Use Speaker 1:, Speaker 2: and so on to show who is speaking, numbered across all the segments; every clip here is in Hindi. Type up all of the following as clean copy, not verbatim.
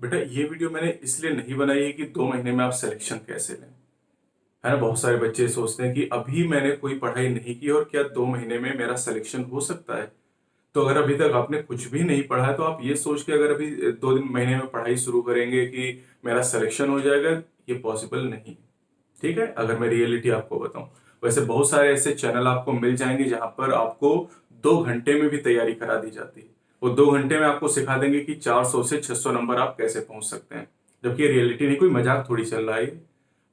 Speaker 1: बेटा ये वीडियो मैंने इसलिए नहीं बनाई है कि 2 महीने में आप सिलेक्शन कैसे लें। है ना, बहुत सारे बच्चे सोचते हैं कि अभी मैंने कोई पढ़ाई नहीं की और क्या 2 महीने में मेरा सिलेक्शन हो सकता है। तो अगर अभी तक आपने कुछ भी नहीं पढ़ा है तो आप ये सोच के अगर अभी 2 महीने में पढ़ाई शुरू करेंगे कि मेरा सिलेक्शन हो जाएगा, ये पॉसिबल नहीं। ठीक है, अगर मैं रियलिटी आपको बताऊं, वैसे बहुत सारे ऐसे चैनल आपको मिल जाएंगे जहां पर आपको 2 घंटे में भी तैयारी करा दी जाती है। वो 2 घंटे में आपको सिखा देंगे कि 400 से 600 नंबर आप कैसे पहुंच सकते हैं। जबकि ये रियलिटी नहीं, कोई मजाक थोड़ी चल रहा है।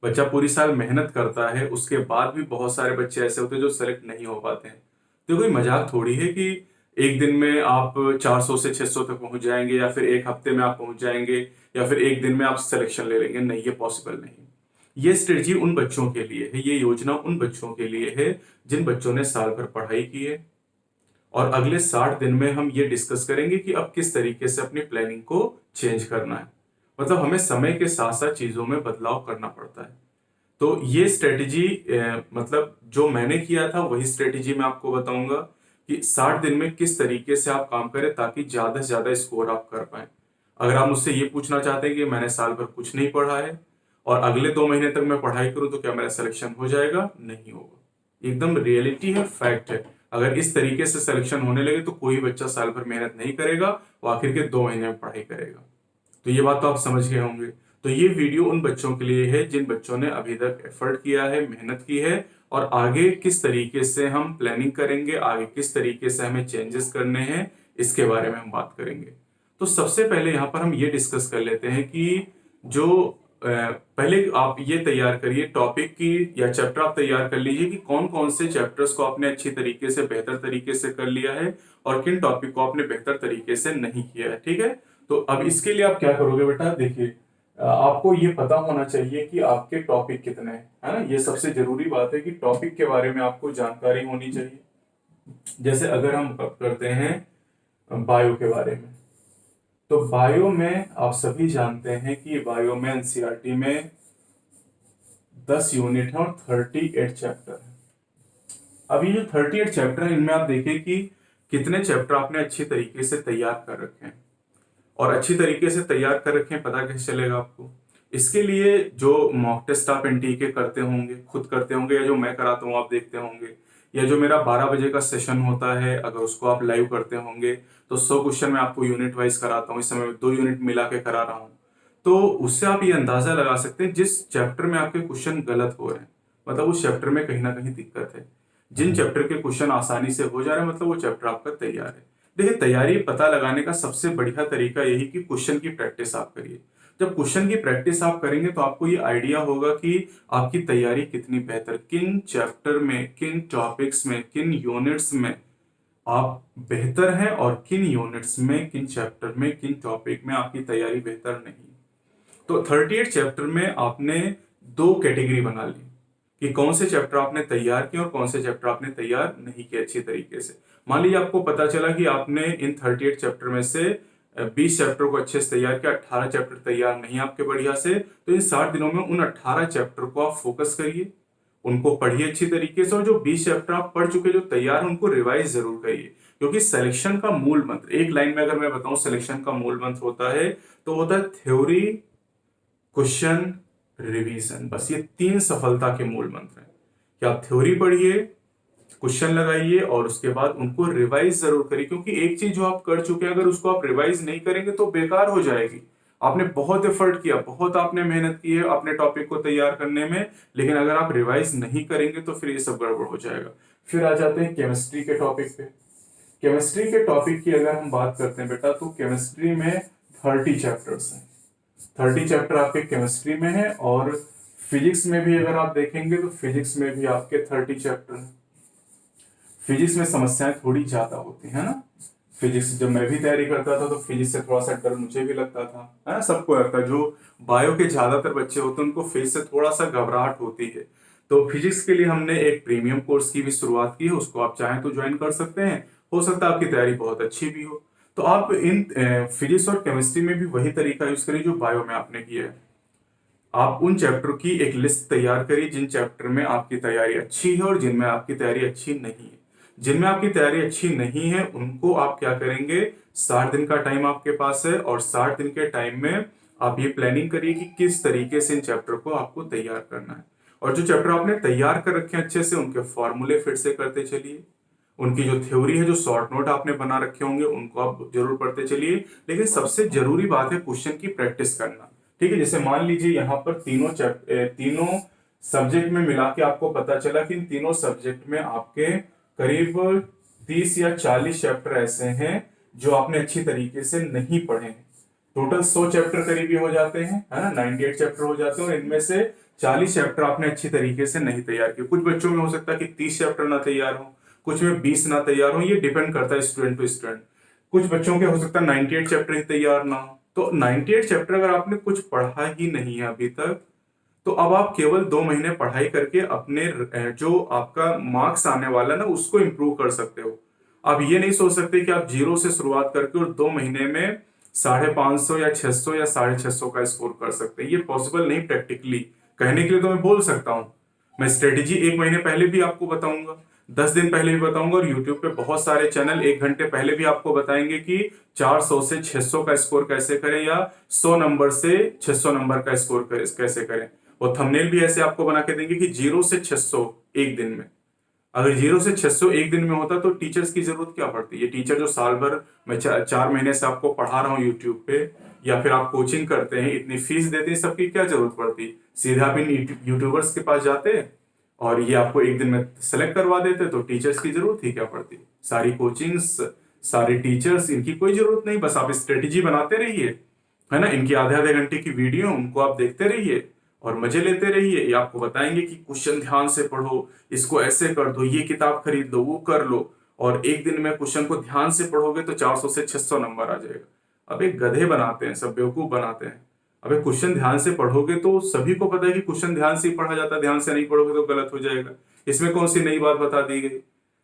Speaker 1: बच्चा पूरी साल मेहनत करता है, उसके बाद भी बहुत सारे बच्चे ऐसे होते हैं जो सेलेक्ट नहीं हो पाते हैं। तो कोई मजाक थोड़ी है कि एक दिन में आप 400 से 600 तक पहुंच जाएंगे, या फिर एक हफ्ते में आप पहुंच जाएंगे, या फिर एक दिन में आप सिलेक्शन ले लेंगे। नहीं, ये पॉसिबल नहीं। ये स्ट्रेटजी उन बच्चों के लिए है, ये योजना उन बच्चों के लिए है जिन बच्चों ने साल भर पढ़ाई की है। और अगले 60 दिन में हम ये डिस्कस करेंगे कि अब किस तरीके से अपनी प्लानिंग को चेंज करना है। मतलब हमें समय के साथ साथ चीजों में बदलाव करना पड़ता है। तो ये स्ट्रेटजी मतलब जो मैंने किया था वही स्ट्रेटजी मैं आपको बताऊंगा कि 60 दिन में किस तरीके से आप काम करें ताकि ज्यादा से ज्यादा स्कोर आप कर पाए। अगर आप मुझसे ये पूछना चाहते हैं कि मैंने साल भर कुछ नहीं पढ़ा है और अगले 2 महीने तक मैं पढ़ाई करूं तो क्या मेरा सिलेक्शन हो जाएगा? नहीं होगा। एकदम रियलिटी है, फैक्ट है। अगर इस तरीके से सिलेक्शन होने लगे तो कोई बच्चा साल भर मेहनत नहीं करेगा, वो आखिर के 2 महीने में पढ़ाई करेगा। तो ये बात तो आप समझ गए होंगे। तो ये वीडियो उन बच्चों के लिए है जिन बच्चों ने अभी तक एफर्ट किया है, मेहनत की है, और आगे किस तरीके से हम प्लानिंग करेंगे, आगे किस तरीके से हमें चेंजेस करने हैं, इसके बारे में हम बात करेंगे। तो सबसे पहले यहाँ पर हम ये डिस्कस कर लेते हैं कि जो पहले आप ये तैयार करिए टॉपिक की या चैप्टर आप तैयार कर लीजिए कि कौन कौन से चैप्टर्स को आपने अच्छी तरीके से, बेहतर तरीके से कर लिया है और किन टॉपिक को आपने बेहतर तरीके से नहीं किया है। ठीक है, तो अब इसके लिए आप क्या करोगे बेटा, देखिए आपको ये पता होना चाहिए कि आपके टॉपिक कितने हैं, है ना। ये सबसे जरूरी बात है कि टॉपिक के बारे में आपको जानकारी होनी चाहिए। जैसे अगर हम बात करते हैं बायो के बारे में, तो बायो में आप सभी जानते हैं कि बायो में एनसीईआरटी में 10 यूनिट है और 38 चैप्टर है। अब ये जो 38 चैप्टर है, इनमें आप देखिए कि कितने चैप्टर आपने अच्छी तरीके से तैयार कर रखे हैं। और अच्छी तरीके से तैयार कर रखे हैं, पता कैसे चलेगा आपको? इसके लिए जो मॉक टेस्ट आप एनटीए के करते होंगे, खुद करते होंगे, या जो मैं कराता हूँ आप देखते होंगे, या जो मेरा 12 बजे का सेशन होता है अगर उसको आप लाइव करते होंगे, तो 100 क्वेश्चन मैं आपको यूनिट वाइज कराता हूँ। इस समय 2 यूनिट मिला के करा रहा हूँ। तो उससे आप ये अंदाजा लगा सकते हैं जिस चैप्टर में आपके क्वेश्चन गलत हो रहे हैं, मतलब उस चैप्टर में कहीं ना कहीं दिक्कत है। जिन चैप्टर के क्वेश्चन आसानी से हो जा रहे हैं, मतलब वो चैप्टर आपका तैयार है। देखिए, तैयारी पता लगाने का सबसे बढ़िया तरीका यही कि क्वेश्चन की प्रैक्टिस आप करिए। जब क्वेश्चन की प्रैक्टिस आप करेंगे तो आपको ये आइडिया होगा कि आपकी तैयारी कितनी बेहतर, किन चैप्टर में, किन टॉपिक्स में, किन यूनिट्स में आप बेहतर हैं और किन यूनिट्स में, किन चैप्टर में, किन टॉपिक में आपकी तैयारी बेहतर नहीं। तो 38 चैप्टर में आपने 2 कैटेगरी बना ली कि कौन से चैप्टर आपने तैयार किए और कौन से चैप्टर आपने तैयार नहीं किए अच्छी तरीके से। मान लीजिए आपको पता चला कि आपने इन 38 चैप्टर में से 20 चैप्टर को अच्छे से तैयार किया, 18 चैप्टर तैयार नहीं आपके बढ़िया से, तो इन 60 दिनों में उन 18 चैप्टर को आप फोकस करिए, उनको पढ़िए अच्छी तरीके से, और जो 20 चैप्टर आप पढ़ चुके, जो तैयार हैं, उनको रिवाइज जरूर करिए। क्योंकि सिलेक्शन का मूल मंत्र, एक लाइन में अगर मैं बताऊं सिलेक्शन का मूल मंत्र होता है, तो होता है थ्योरी, क्वेश्चन, रिवीजन। बस ये 3 सफलता के मूल मंत्र हैं कि आप थ्योरी पढ़िए, क्वेश्चन लगाइए और उसके बाद उनको रिवाइज जरूर करिए। क्योंकि एक चीज जो आप कर चुके हैं, अगर उसको आप रिवाइज नहीं करेंगे तो बेकार हो जाएगी। आपने बहुत एफर्ट किया, बहुत आपने मेहनत की है अपने टॉपिक को तैयार करने में, लेकिन अगर आप रिवाइज नहीं करेंगे तो फिर ये सब गड़बड़ हो जाएगा। फिर आ जाते हैं केमिस्ट्री के टॉपिक पे। केमिस्ट्री के टॉपिक की अगर हम बात करते हैं बेटा, तो केमिस्ट्री में 30 चैप्टर्स हैं। 30 चैप्टर आपके केमिस्ट्री में है, और फिजिक्स में भी अगर आप देखेंगे तो फिजिक्स में भी आपके 30 चैप्टर हैं। फिजिक्स में समस्याएं थोड़ी ज्यादा होती है ना। फिजिक्स जब मैं भी तैयारी करता था तो फिजिक्स से थोड़ा सा डर मुझे भी लगता था, है ना, सबको लगता है। जो बायो के ज्यादातर बच्चे होते हैं उनको फिजिक्स से थोड़ा सा घबराहट होती है। तो फिजिक्स के लिए हमने एक प्रीमियम कोर्स की भी शुरुआत की है, उसको आप चाहें तो ज्वाइन कर सकते हैं। हो सकता है आपकी तैयारी बहुत अच्छी भी हो। तो आप इन फिजिक्स और केमिस्ट्री में भी वही तरीका यूज करिए जो बायो में आपने किया है। आप उन चैप्टर की एक लिस्ट तैयार करिए जिन चैप्टर में आपकी तैयारी अच्छी है और जिनमें आपकी तैयारी अच्छी नहीं है। जिनमें आपकी तैयारी अच्छी नहीं है उनको आप क्या करेंगे, 60 दिन का टाइम आपके पास है, और 60 दिन के टाइम में आप ये प्लानिंग करिए कि किस तरीके से इन चैप्टर को आपको तैयार करना है। और जो चैप्टर आपने तैयार कर रखे हैं अच्छे से, उनके फॉर्मूले फिर से करते चलिए। उनकी जो थ्योरी है, जो शॉर्ट नोट आपने बना रखे होंगे, उनको आप जरूर पढ़ते चलिए। लेकिन सबसे जरूरी बात है क्वेश्चन की प्रैक्टिस करना। ठीक है, जैसे मान लीजिए यहाँ पर तीनों सब्जेक्ट में मिला के आपको पता चला कि इन तीनों सब्जेक्ट में आपके करीब 30 या 40 चैप्टर ऐसे हैं जो आपने अच्छी तरीके से नहीं पढ़े हैं। टोटल 100 चैप्टर करीबी हो जाते हैं, है ना, 98 चैप्टर हो जाते हैं, और इनमें से 40 चैप्टर आपने अच्छी तरीके से नहीं तैयार किए। कुछ बच्चों में हो सकता है कि 30 चैप्टर ना तैयार हो, कुछ में 20 ना तैयार हो, ये डिपेंड करता है स्टूडेंट टू स्टूडेंट। कुछ बच्चों के हो सकता है 98 चैप्टर ही तैयार ना हो। तो 98 चैप्टर अगर आपने कुछ पढ़ा ही नहीं है अभी तक, तो अब आप केवल 2 महीने पढ़ाई करके अपने जो आपका मार्क्स आने वाला ना उसको इंप्रूव कर सकते हो। आप ये नहीं सोच सकते कि आप जीरो से शुरुआत करके और 2 महीने में 550 या 600 या 650 का स्कोर कर सकते हैं। ये पॉसिबल नहीं प्रैक्टिकली। कहने के लिए तो मैं बोल सकता हूँ, मैं स्ट्रेटेजी 1 महीने पहले भी आपको बताऊंगा, 10 दिन पहले भी बताऊंगा, और यूट्यूब पे बहुत सारे चैनल 1 घंटे पहले भी आपको बताएंगे कि 400 से 600 का स्कोर कैसे करें, या 100 नंबर से 600 नंबर का स्कोर कैसे करें। और थंबनेल भी ऐसे आपको बना के देंगे कि 0 से 600 एक दिन में। अगर 0 से 600 एक दिन में होता तो टीचर्स की जरूरत क्या पड़ती है। टीचर जो साल भर मैं 4 महीने से आपको पढ़ा रहा हूँ यूट्यूब पे, या फिर आप कोचिंग करते हैं, इतनी फीस देते हैं, सबकी क्या जरूरत पड़ती। सीधा भी यूट्यूबर्स के पास जाते और ये आपको एक दिन में सेलेक्ट करवा देते, तो टीचर्स की जरूरत ही क्या पड़ती। सारी कोचिंग्स, सारे टीचर्स, इनकी कोई जरूरत नहीं। बस आप स्ट्रेटेजी बनाते रहिए, है ना, इनकी आधे आधे घंटे की वीडियो उनको आप देखते रहिए और मजे लेते रहिए। ये आपको बताएंगे कि क्वेश्चन ध्यान से पढ़ो, इसको ऐसे कर दो, ये किताब खरीद लो, वो कर लो, और एक दिन में क्वेश्चन को ध्यान से पढ़ोगे तो 400 से 600 नंबर आ जाएगा। अब एक गधे बनाते हैं, सब बेवकूफ बनाते हैं। अबे क्वेश्चन ध्यान से पढ़ोगे तो सभी को पता है कि क्वेश्चन ध्यान से ही पढ़ा जाता है, ध्यान से नहीं पढ़ोगे तो गलत हो जाएगा। इसमें कौन सी नई बात बता दी गई।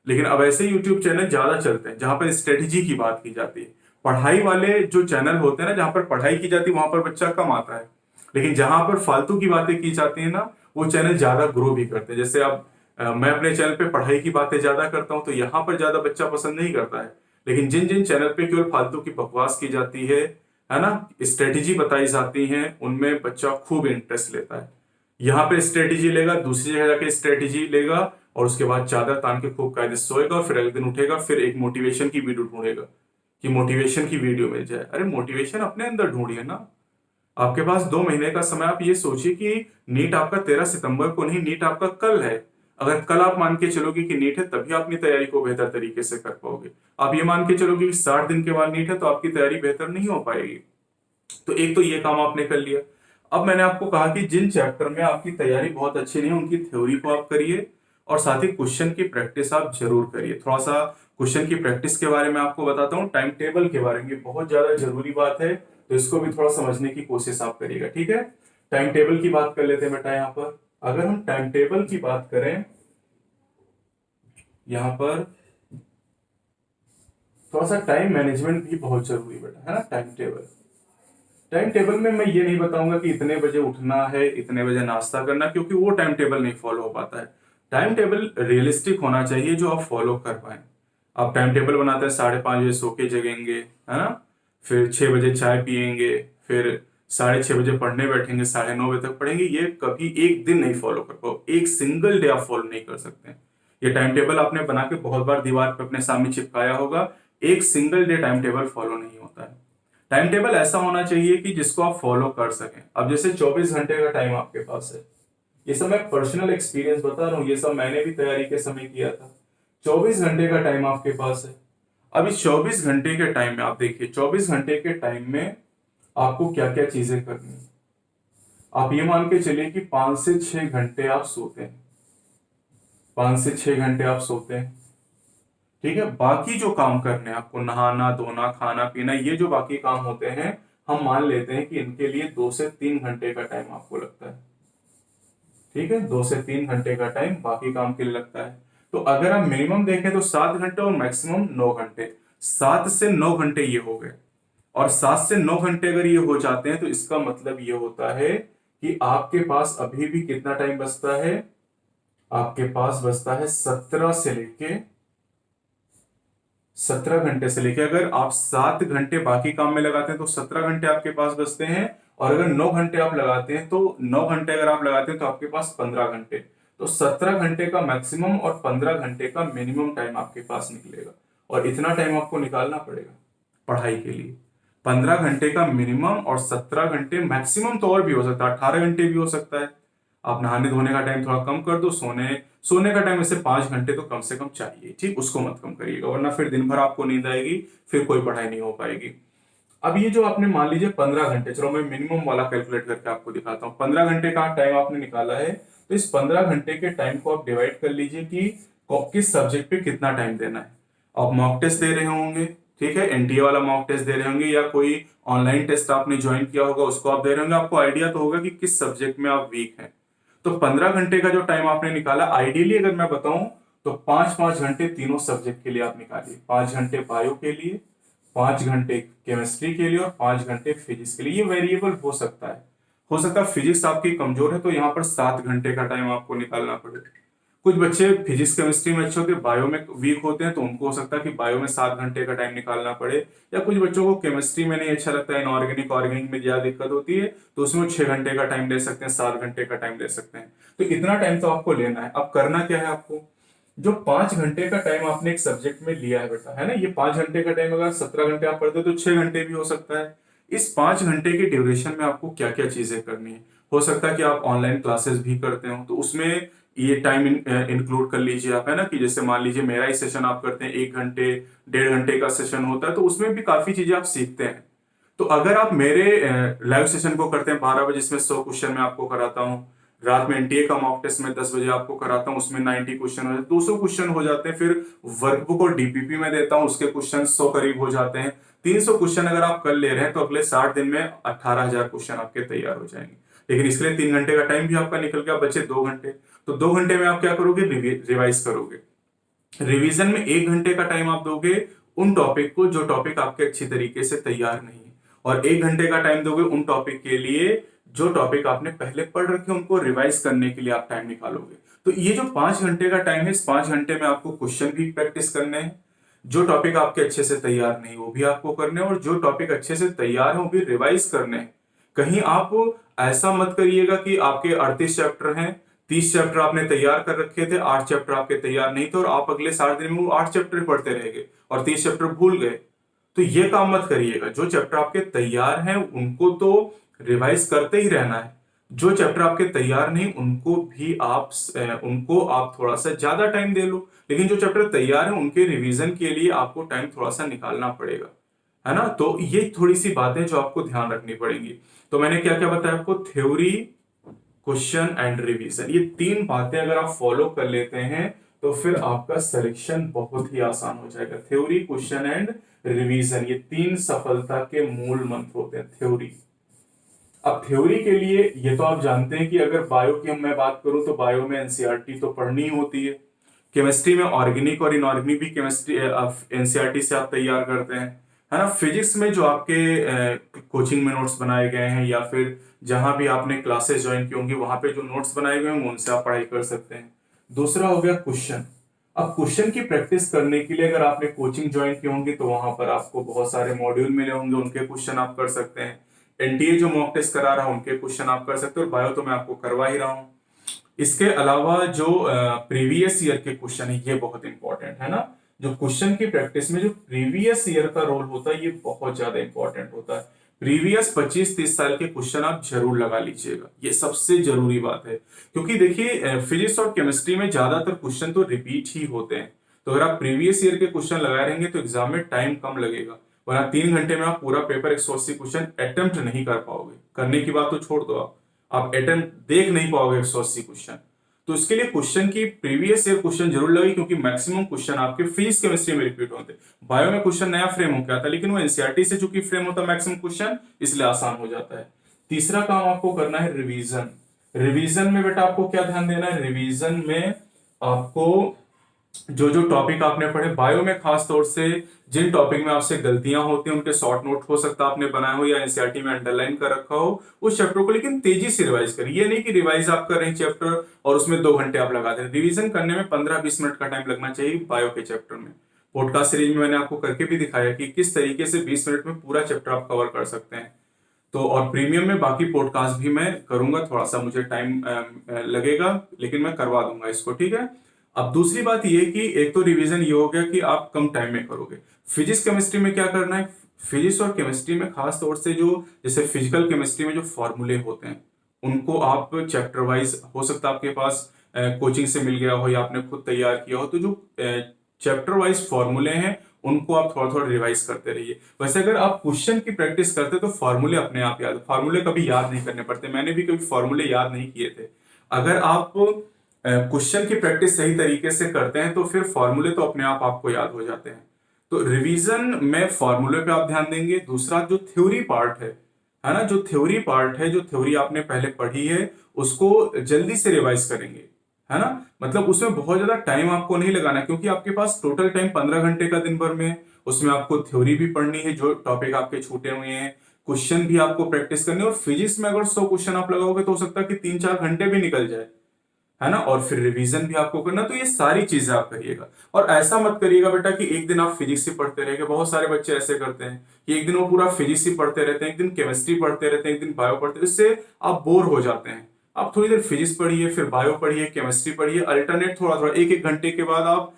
Speaker 1: लेकिन अब ऐसे यूट्यूब चैनल ज्यादा चलते हैं जहां पर स्ट्रेटेजी की बात की जाती है। पढ़ाई वाले जो चैनल होते हैं ना, जहां पर पढ़ाई की जाती है वहां पर बच्चा कम आता है, लेकिन जहां पर फालतू की बातें की जाती है ना, वो चैनल ज्यादा ग्रो भी करते हैं। जैसे अब मैं अपने चैनल पे पढ़ाई की बातें ज्यादा करता हूं तो यहाँ पर ज्यादा बच्चा पसंद नहीं करता है। लेकिन जिन जिन चैनल पे केवल फालतू की बकवास की जाती है ना, स्ट्रेटेजी बताई जाती है, उनमें बच्चा खूब इंटरेस्ट लेता है। यहाँ पे स्ट्रेटेजी लेगा, दूसरी जगह जाके स्ट्रेटेजी लेगा, और उसके बाद चादर तान के खूब कायदे से सोएगा, और फिर अगले दिन उठेगा, फिर एक मोटिवेशन की वीडियो ढूंढेगा कि मोटिवेशन की वीडियो मिल जाए। अरे मोटिवेशन अपने अंदर ढूंढिए ना। आपके पास 2 महीने का समय। आप ये सोचिए कि नीट आपका 13 सितंबर को नहीं, नीट आपका कल है। अगर कल आप मान के चलोगे कि नीट है, तभी आप अपनी तैयारी को बेहतर तरीके से कर पाओगे। आप ये मान के चलोगे कि 60 दिन के बाद नीट है, तो आपकी तैयारी बेहतर नहीं हो पाएगी। तो एक तो ये काम आपने कर लिया। अब मैंने आपको कहा कि जिन चैप्टर में आपकी तैयारी बहुत अच्छी नहीं है, उनकी थ्योरी को आप करिए, और साथ ही क्वेश्चन की प्रैक्टिस आप जरूर करिए। थोड़ा सा क्वेश्चन की प्रैक्टिस के बारे में आपको बताता हूँ, टाइम टेबल के बारे में, बहुत ज्यादा जरूरी बात है, तो इसको भी थोड़ा समझने की कोशिश आप करिएगा। ठीक है, टाइम टेबल की बात कर लेते हैं बेटा। यहाँ पर अगर हम टाइम टेबल की बात करें, यहाँ पर थोड़ा सा टाइम मैनेजमेंट भी बहुत जरूरी बेटा, है ना। टाइम टेबल में मैं ये नहीं बताऊंगा कि इतने बजे उठना है, इतने बजे नाश्ता करना, क्योंकि वो टाइम टेबल नहीं फॉलो हो पाता है। टाइम टेबल रियलिस्टिक होना चाहिए जो आप फॉलो कर पाए। आप टाइम टेबल बनाते हैं 5:30 बजे सो के जगेंगे, है ना, फिर 6 बजे चाय पियेंगे, फिर 6:30 बजे पढ़ने बैठेंगे, 9:30 बजे तक पढ़ेंगे। ये कभी एक दिन नहीं फॉलो कर पाओ, एक सिंगल डे आप फॉलो नहीं कर सकते। ये टाइम टेबल आपने बना के बहुत बार दीवार पे अपने सामने चिपकाया होगा, एक single day time table follow नहीं होता है। टाइम टेबल ऐसा होना चाहिए कि जिसको आप फॉलो कर सकें। अब जैसे 24 घंटे का टाइम आपके पास है, ये सब मैं पर्सनल एक्सपीरियंस बता रहा हूँ, ये सब मैंने भी तैयारी के समय किया था। 24 घंटे का टाइम आपके पास है। अब इस 24 घंटे के टाइम में आप देखिए, 24 घंटे के टाइम में आपको क्या क्या चीजें करनी है। आप ये मान के चलिए कि 5 से 6 घंटे आप सोते हैं, 5 से 6 घंटे आप सोते हैं। ठीक है, बाकी जो काम करने हैं आपको, नहाना धोना खाना पीना, ये जो बाकी काम होते हैं, हम मान लेते हैं कि इनके लिए 2 से 3 घंटे का टाइम आपको लगता है। ठीक है, 2 से 3 घंटे का टाइम बाकी काम के लिए लगता है। तो अगर आप मिनिमम देखें तो 7 घंटे और मैक्सिमम 9 घंटे, 7 से 9 घंटे ये हो गए। और 7 से 9 घंटे अगर ये हो जाते हैं तो इसका मतलब ये होता है कि आपके पास अभी भी कितना टाइम बचता है। आपके पास बचता है 17 घंटे से लेके, अगर आप 7 घंटे बाकी काम में लगाते हैं तो 17 घंटे आपके पास बचते हैं, और अगर 9 घंटे आप लगाते हैं तो 9 घंटे अगर आप लगाते हैं तो आपके पास 15 घंटे, तो 17 घंटे का मैक्सिमम और 15 घंटे का मिनिमम टाइम आपके पास निकलेगा। और इतना टाइम आपको निकालना पड़ेगा पढ़ाई के लिए। 15 घंटे का मिनिमम और 17 घंटे मैक्सिमम, तो और भी हो सकता है, 18 घंटे भी हो सकता है। आप नहाने धोने का टाइम थोड़ा कम कर दो, सोने सोने का टाइम ऐसे 5 घंटे तो कम से कम चाहिए, ठीक, उसको मत कम करिएगा, वरना फिर दिन भर आपको नींद आएगी, फिर कोई पढ़ाई नहीं हो पाएगी। अब ये जो आपने मान लीजिए 15 घंटे, चलो मैं मिनिमम वाला कैलकुलेट करके आपको दिखाता हूँ। 15 घंटे का टाइम आपने निकाला है, तो इस 15 घंटे के टाइम को आप डिवाइड कर लीजिए कि किस सब्जेक्ट पे कितना टाइम देना है। आप मॉक टेस्ट दे रहे होंगे, ठीक है, एनटीए वाला मॉक टेस्ट दे रहे होंगे, या कोई ऑनलाइन टेस्ट आपने ज्वाइन किया होगा उसको आप दे रहे होंगे, आपको आइडिया तो होगा कि किस सब्जेक्ट में आप वीक हैं। तो 15 घंटे का जो टाइम आपने निकाला, आइडियली अगर मैं बताऊं तो 5-5 घंटे तीनों सब्जेक्ट के लिए आप निकालिए। 5 घंटे बायो के लिए, 5 घंटे केमिस्ट्री के लिए और 5 घंटे फिजिक्स के लिए। ये वेरिएबल हो सकता है फिजिक्स आपकी कमजोर है तो यहाँ पर 7 घंटे का टाइम आपको निकालना पड़े। कुछ बच्चे फिजिक्स केमिस्ट्री में अच्छे होते हैं, बायो में वीक होते हैं, तो उनको हो सकता है कि बायो में 7 घंटे का टाइम निकालना पड़े। या कुछ बच्चों को केमिस्ट्री में नहीं अच्छा लगता है, इनऑर्गेनिक ऑर्गेनिक में ज्यादा दिक्कत होती है, तो उसमें 6 घंटे का टाइम ले सकते हैं, 7 घंटे का टाइम ले सकते हैं। तो इतना टाइम तो आपको लेना है। अब करना क्या है आपको, जो 5 घंटे का टाइम आपने एक सब्जेक्ट में लिया है बेटा, है ना, ये 5 घंटे का टाइम अगर 17 घंटे आप पढ़ते हो तो 6 घंटे भी हो सकता है। इस 5 घंटे के ड्यूरेशन में आपको क्या क्या चीजें करनी है। हो सकता है कि आप ऑनलाइन क्लासेस भी करते हो, तो उसमें ये टाइम इंक्लूड कर लीजिए आप, है ना, कि जैसे मान लीजिए मेरा ही सेशन आप करते हैं 1 घंटे 1.5 घंटे का सेशन होता है, तो उसमें भी काफी चीजें आप सीखते हैं। तो अगर आप मेरे लाइव सेशन को करते हैं 12 बजे, इसमें 100 क्वेश्चन मैं आपको कराता हूँ। रात में एनटीए का मॉक टेस्ट में 10 बजे आपको कराता हूँ, उसमें 90 क्वेश्चन हो जाते हैं, 200 क्वेश्चन हो जाते हैं। फिर वर्कबुक और डीपीपी में देता हूँ, उसके क्वेश्चन 100 करीब हो जाते हैं। 300 क्वेश्चन अगर आप कर ले रहे हैं तो अगले 60 दिन में 18,000 क्वेश्चन आपके तैयार हो जाएंगे। लेकिन इसके लिए 3 घंटे का टाइम भी आपका निकल गया, बचे 2 घंटे। तो 2 घंटे में आप क्या करोगे, रिवाइज करोगे। रिवीजन में 1 घंटे का टाइम आप दोगे उन टॉपिक को जो टॉपिक आपके अच्छी तरीके से तैयार नहीं है, और 1 घंटे का टाइम दोगे उन टॉपिक के लिए जो टॉपिक आपने पहले पढ़ रखे उनको रिवाइज करने के लिए आप टाइम निकालोगे। तो ये जो 5 घंटे का टाइम है, इस 5 घंटे में आपको क्वेश्चन भी प्रैक्टिस करने हैं, जो टॉपिक आपके अच्छे से तैयार नहीं वो भी आपको करने हैं, और जो टॉपिक अच्छे से तैयार है वो भी रिवाइज करने हैं। कहीं आप ऐसा मत करिएगा कि आपके 38 चैप्टर हैं, 30 चैप्टर आपने तैयार कर रखे थे, 8 चैप्टर आपके तैयार नहीं थे, और आप अगले 60 दिन में वो 8 चैप्टर पढ़ते रह गए और 30 चैप्टर भूल गए। तो ये काम मत करिएगा। जो चैप्टर आपके तैयार हैं उनको तो रिवाइज करते ही रहना है, जो चैप्टर आपके तैयार नहीं उनको आप थोड़ा सा ज्यादा टाइम दे लो, लेकिन जो चैप्टर तैयार है उनके रिवीजन के लिए आपको टाइम थोड़ा सा निकालना पड़ेगा, है ना। तो ये थोड़ी सी बातें जो आपको ध्यान रखनी पड़ेंगी। तो मैंने क्या क्या बताया आपको, थ्योरी, क्वेश्चन एंड रिवीजन, ये 3 बातें अगर आप फॉलो कर लेते हैं तो फिर आपका सिलेक्शन बहुत ही आसान हो जाएगा। थ्योरी, क्वेश्चन एंड रिवीजन, ये 3 सफलता के मूल मंत्र होते हैं। थ्योरी, अब थ्योरी के लिए ये तो आप जानते हैं कि अगर बायो की मैं बात करूं तो बायो में एनसीईआरटी तो पढ़नी ही होती है। केमिस्ट्री में ऑर्गेनिक और इनऑर्गेनिक भी केमिस्ट्री एनसीईआरटी से आप तैयार करते हैं, है ना। फिजिक्स में जो आपके कोचिंग में नोट्स बनाए गए हैं या फिर जहां भी आपने क्लासेस ज्वाइन की होंगी वहां पे जो नोट्स बनाए गए होंगे उनसे आप पढ़ाई कर सकते हैं। दूसरा हो गया क्वेश्चन। अब क्वेश्चन की प्रैक्टिस करने के लिए अगर आपने कोचिंग ज्वाइन की होंगी तो वहां पर आपको बहुत सारे मॉड्यूल मिले होंगे, उनके क्वेश्चन आप कर सकते हैं। एनटीए जो मॉक टेस्ट करा रहा हूं उनके क्वेश्चन आप कर सकते हो, और बायो तो मैं आपको करवा ही रहा हूं। इसके अलावा जो प्रीवियस ईयर के क्वेश्चन है ये बहुत इंपॉर्टेंट है ना। जो क्वेश्चन की प्रैक्टिस में जो प्रीवियस ईयर का रोल होता है ये बहुत ज्यादा इंपॉर्टेंट होता है। प्रीवियस 25-30 साल के क्वेश्चन आप जरूर लगा लीजिएगा, ये सबसे जरूरी बात है। क्योंकि देखिए फिजिक्स और केमिस्ट्री में ज्यादातर क्वेश्चन तो रिपीट ही होते हैं, तो अगर आप प्रीवियस ईयर के क्वेश्चन लगाए रहेंगे तो एग्जाम में टाइम कम लगेगा, वरना 3 घंटे में आप पूरा पेपर 180 क्वेश्चन अटेम्प्ट नहीं कर पाओगे। करने की बात तो छोड़ दो, आप अटेम्प्ट देख नहीं पाओगे 180 क्वेश्चन। तो इसके लिए क्वेश्चन की प्रीवियस ईयर क्वेश्चन जरूर लगे, क्योंकि मैक्सिमम क्वेश्चन आपके फिजिक्स केमिस्ट्री में रिपीट होते हैं। बायो में क्वेश्चन नया फ्रेम होकर आता है, लेकिन वो एनसीईआरटी से चूंकि फ्रेम होता है मैक्सिमम क्वेश्चन, इसलिए आसान हो जाता है। तीसरा काम आपको करना है रिवीजन। रिवीजन में बेटा आपको क्या ध्यान देना है, रिवीजन में आपको जो जो टॉपिक आपने पढ़े, बायो में खास तौर से जिन टॉपिक में आपसे गलतियां होती हैं उनके शॉर्ट नोट हो सकता है आपने बनाए हो या एनसीईआरटी में अंडरलाइन कर रखा हो उस चैप्टर को, लेकिन तेजी से रिवाइज करिए। ये नहीं कि रिवाइज आप कर रहे हैं चैप्टर और उसमें 2 घंटे आप लगा दें। रिवीजन करने में 15-20 मिनट का टाइम लगना चाहिए बायो के चैप्टर में। पॉडकास्ट सीरीज में मैंने आपको करके भी दिखाया कि किस तरीके से 20 मिनट में पूरा चैप्टर आप कवर कर सकते हैं। तो और प्रीमियम में बाकी पॉडकास्ट भी मैं करूंगा, थोड़ा सा मुझे टाइम लगेगा, लेकिन मैं करवा दूंगा इसको, ठीक है। अब दूसरी बात ये कि एक तो रिवीजन ये हो गया कि आप कम टाइम में करोगे। फिजिक्स केमिस्ट्री में क्या करना है, फिजिक्स और केमिस्ट्री में खास तौर से जो जैसे फिजिकल केमिस्ट्री में जो फॉर्मूले होते हैं उनको आप चैप्टर वाइज, हो सकता है आपके पास कोचिंग से मिल गया हो या आपने खुद तैयार किया हो, तो जो चैप्टर वाइज फॉर्मूले हैं उनको आप थोड़ा थोड़ा रिवाइज करते रहिए। वैसे अगर आप क्वेश्चन की प्रैक्टिस करते तो फॉर्मूले अपने आप याद, फॉर्मूले कभी याद नहीं करने पड़ते, मैंने भी कभी फॉर्मूले याद नहीं किए थे। अगर आप क्वेश्चन की प्रैक्टिस सही तरीके से करते हैं तो फिर फॉर्मूले तो अपने आप आपको याद हो जाते हैं। तो रिवीजन में फॉर्मूले पे आप ध्यान देंगे। दूसरा जो थ्योरी पार्ट है ना, जो थ्योरी पार्ट है, जो थ्योरी आपने पहले पढ़ी है उसको जल्दी से रिवाइज करेंगे, है ना। मतलब उसमें बहुत ज्यादा टाइम आपको नहीं लगाना, क्योंकि आपके पास टोटल टाइम 15 घंटे का दिन भर में है। उसमें आपको थ्योरी भी पढ़नी है, जो टॉपिक आपके छूटे हुए हैं, क्वेश्चन भी आपको प्रैक्टिस करनी है। और फिजिक्स में अगर 100 क्वेश्चन आप लगाओगे तो हो सकता है कि 3-4 घंटे भी निकल जाए, है ना। और फिर रिवीजन भी आपको करना। तो ये सारी चीजें आप करिएगा। और ऐसा मत करिएगा बेटा कि एक दिन आप फिजिक्स ही पढ़ते रहेंगे। बहुत सारे बच्चे ऐसे करते हैं कि एक दिन वो पूरा फिजिक्स ही पढ़ते रहते हैं, एक दिन केमिस्ट्री पढ़ते रहते हैं, एक दिन बायो पढ़ते हैं, इससे आप बोर हो जाते हैं। आप थोड़ी देर फिजिक्स पढ़िए, फिर बायो पढ़िए, केमिस्ट्री पढ़िए, अल्टरनेट थोड़ा थोड़ा 1-1 घंटे के बाद आप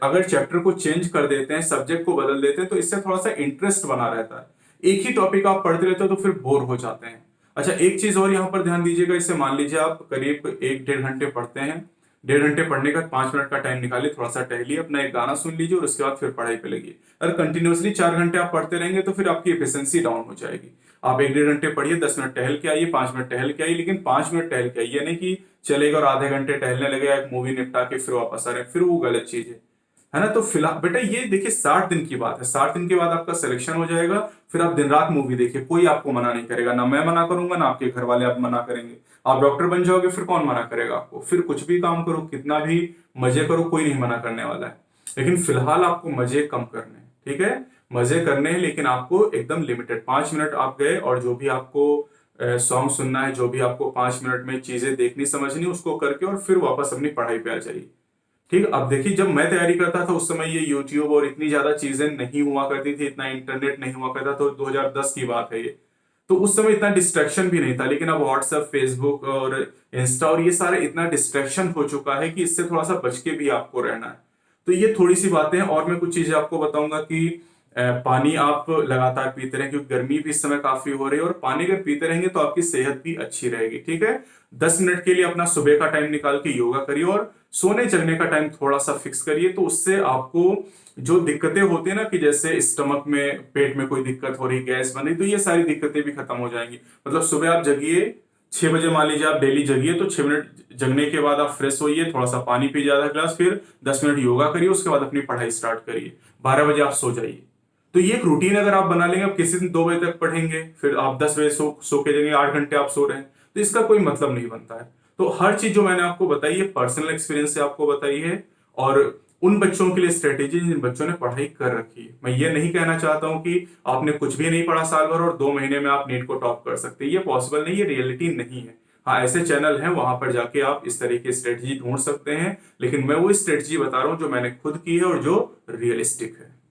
Speaker 1: अगर चैप्टर को चेंज कर देते हैं, सब्जेक्ट को बदल देते हैं, तो इससे थोड़ा सा इंटरेस्ट बना रहता है। एक ही टॉपिक आप पढ़ते रहते हो तो फिर बोर हो जाते हैं। अच्छा, एक चीज और यहाँ पर ध्यान दीजिएगा। इससे मान लीजिए आप करीब 1-1.5 घंटे पढ़ते हैं, 1.5 घंटे पढ़ने का 5 मिनट का टाइम निकालिए, थोड़ा सा टहलिए, अपना एक गाना सुन लीजिए और उसके बाद फिर पढ़ाई पे लगिए। अगर कंटिन्यूअसली 4 घंटे आप पढ़ते रहेंगे तो फिर आपकी एफिशिएंसी डाउन हो जाएगी। आप 1-1.5 घंटे पढ़िए, 10 मिनट टहल के आइए, 5 मिनट टहल के आइए, लेकिन 5 मिनट टहल के आइए, नहीं कि चलेगा और आधे घंटे टहलने लगे, एक मूवी निपटा के फिर वापस आ रहे हैं, फिर वो गलत चीज है ना। तो फिलहाल बेटा ये देखिए 60 दिन की बात है, 60 दिन के बाद आपका सिलेक्शन हो जाएगा, फिर आप दिन रात मूवी देखिए, कोई आपको मना नहीं करेगा, ना मैं मना करूंगा ना आपके घर वाले आप मना करेंगे। आप डॉक्टर बन जाओगे फिर कौन मना करेगा आपको, फिर कुछ भी काम करो, कितना भी मजे करो, कोई नहीं मना करने वाला है। लेकिन फिलहाल आपको मजे कम करने हैं, ठीक है, मजे करने हैं, लेकिन आपको एकदम लिमिटेड। 5 मिनट आप गए और जो भी आपको सॉन्ग सुनना है, जो भी आपको 5 मिनट में चीजें देखनी समझनी, उसको करके और फिर वापस अपनी पढ़ाई पे आ जाइए, ठीक। अब देखिए जब मैं तैयारी करता था उस समय ये यूट्यूब और इतनी ज्यादा चीजें नहीं हुआ करती थी, इतना इंटरनेट नहीं हुआ करता, तो 2010 की बात है ये। तो उस समय इतना डिस्ट्रैक्शन भी नहीं था, लेकिन अब व्हाट्सएप, फेसबुक और इंस्टा और ये सारे इतना डिस्ट्रैक्शन हो चुका है कि इससे थोड़ा सा बच के भी आपको रहना है। तो ये थोड़ी सी बातें हैं। और मैं कुछ चीजें आपको बताऊंगा कि पानी आप लगातार पीते रहें, क्योंकि गर्मी भी इस समय काफी हो रही है, और पानी अगर पीते रहेंगे तो आपकी सेहत भी अच्छी रहेगी, ठीक है। 10 मिनट के लिए अपना सुबह का टाइम निकाल के योगा करिए, और सोने जगने का टाइम थोड़ा सा फिक्स करिए। तो उससे आपको जो दिक्कतें होती है ना, कि जैसे स्टमक में, पेट में कोई दिक्कत हो रही, गैस बन रही, तो ये सारी दिक्कतें भी खत्म हो जाएंगी। मतलब सुबह आप जगिए 6 बजे, मान लीजिए आप डेली जगिए, तो 6 मिनट जगने के बाद आप फ्रेश होइए, थोड़ा सा पानी पीजिए आधा ग्लास, फिर 10 मिनट योगा करिए, उसके बाद अपनी पढ़ाई स्टार्ट करिए, 12 बजे आप सो जाइए। तो ये एक रूटीन अगर आप बना लेंगे, आप किसी दिन 2 बजे तक पढ़ेंगे, फिर आप 10 बजे सो के जाएंगे, 8 घंटे आप सो रहे हैं, तो इसका कोई मतलब नहीं बनता है। तो हर चीज जो मैंने आपको बताई है पर्सनल एक्सपीरियंस से आपको बताई है, और उन बच्चों के लिए स्ट्रेटेजी जिन बच्चों ने पढ़ाई कर रखी है। मैं ये नहीं कहना चाहता हूं कि आपने कुछ भी नहीं पढ़ा साल भर और 2 महीने में आप नीट को टॉप कर सकते हैं, ये पॉसिबल नहीं, ये रियलिटी नहीं है। हाँ, ऐसे चैनल हैं, वहां पर जाके आप इस तरह की स्ट्रेटेजी ढूंढ सकते हैं, लेकिन मैं वो स्ट्रेटेजी बता रहा हूं जो मैंने खुद की है और जो रियलिस्टिक है।